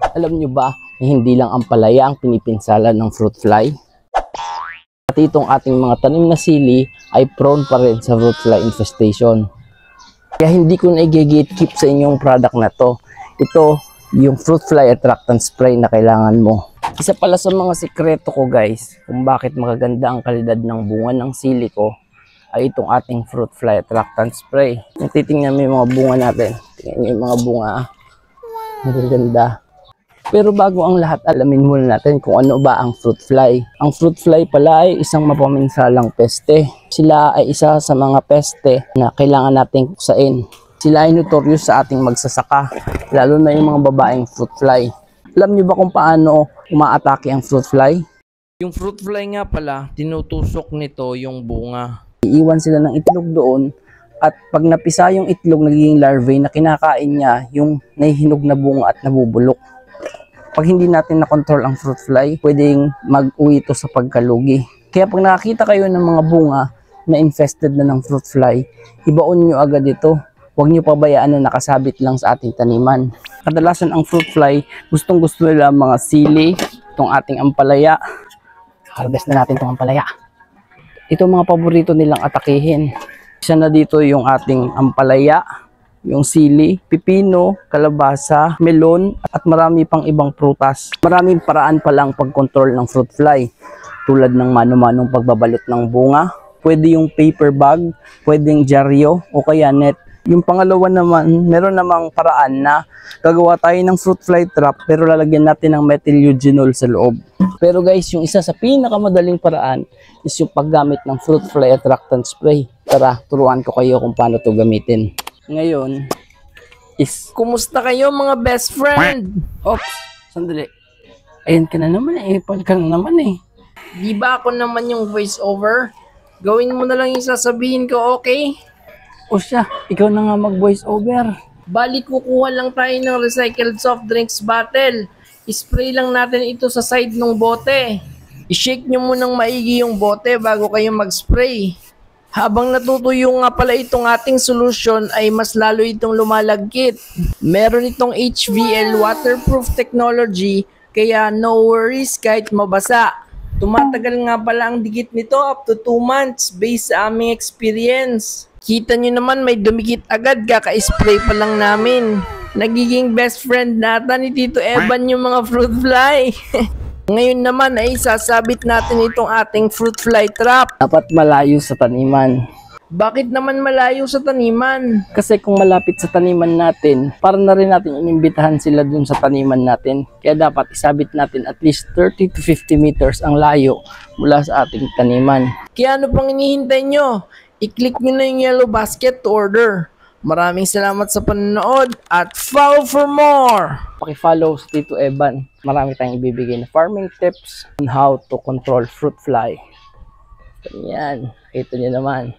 Alam nyo ba na hindi lang ang palaya ang pinipinsalan ng fruit fly? Pati itong ating mga tanim na sili ay prone pa rin sa fruit fly infestation. Kaya hindi ko na i-gatekeep sa inyong product na to. Ito yung fruit fly attractant spray na kailangan mo. Isa pala sa mga sikreto ko guys kung bakit magaganda ang kalidad ng bunga ng sili ko ay itong ating fruit fly attractant spray. Kung titingnan mo yung mga bunga natin, tingnan nyo yung mga bunga. Magaganda. Pero bago ang lahat, alamin muna natin kung ano ba ang fruit fly. Ang fruit fly pala ay isang mapaminsalang peste. Sila ay isa sa mga peste na kailangan nating kuksain. Sila ay notorious sa ating magsasaka, lalo na yung mga babaeng fruit fly. Alam niyo ba kung paano umaatake ang fruit fly? Yung fruit fly nga pala, tinutusok nito yung bunga. Iiwan sila ng itlog doon at pag napisa yung itlog, nagiging larvae na kinakain niya yung nahihinog na bunga at nabubulok. Pag hindi natin na-control ang fruit fly, pwedeng mag-uwi ito sa pagkalugi. Kaya pag nakakita kayo ng mga bunga na infested na ng fruit fly, ibaon nyo agad ito. Huwag nyo pabayaan na nakasabit lang sa ating taniman. Kadalasan ang fruit fly, gustong-gusto nila mga sili, itong ating ampalaya. Harvest na natin itong ampalaya. Ito mga paborito nilang atakihin. Isa na dito yung ating ampalaya, yung sili, pipino, kalabasa, melon, at marami pang ibang prutas. Maraming paraan pa lang pag-control ng fruit fly. Tulad ng mano-manong pagbabalot ng bunga, pwede yung paper bag, pwedeng dyaryo, o kaya net. Yung pangalawa naman, meron namang paraan na gagawa tayo ng fruit fly trap pero lalagyan natin ng methyl eugenol sa loob. Pero guys, yung isa sa pinakamadaling paraan is yung paggamit ng fruit fly attractant spray. Tara, turuan ko kayo kung paano to gamitin. Ngayon is, kumusta kayo mga best friend? Oops, sandali. Ayan ka na naman eh, ipal ka na naman eh. Di ba ako naman yung voice over? Gawin mo na lang yung sasabihin ko, okay? O siya, ikaw na nga mag voice over. Bali, kukuha lang tayo ng recycled soft drinks bottle. Spray lang natin ito sa side ng bote. I-shake nyo munang maigi yung bote bago kayo mag-spray. Habang natutuyo nga pala itong ating solution ay mas lalo itong lumalagkit. Meron itong HVL waterproof technology kaya no worries kahit mabasa. Tumatagal nga pala ang dikit nito up to 2 months based sa aming experience. Kita nyo naman may dumikit agad kaka-spray pa lang namin. Nagiging best friend nata ni Tito Evan yung mga fruit fly. Ngayon naman ay sasabit natin itong ating fruit fly trap. Dapat malayo sa taniman. Bakit naman malayo sa taniman? Kasi kung malapit sa taniman natin, para na rin natin inimbitahan sila dun sa taniman natin. Kaya dapat isabit natin at least 30 to 50 meters ang layo mula sa ating taniman. Kaya ano pang hinihintay nyo? I-click nyo na yung yellow basket to order. Maraming salamat sa panonood at follow for more! Paki-follow sa Tito Evan. Marami tayong ibibigay na farming tips on how to control fruit fly. Yan, ito nyo naman.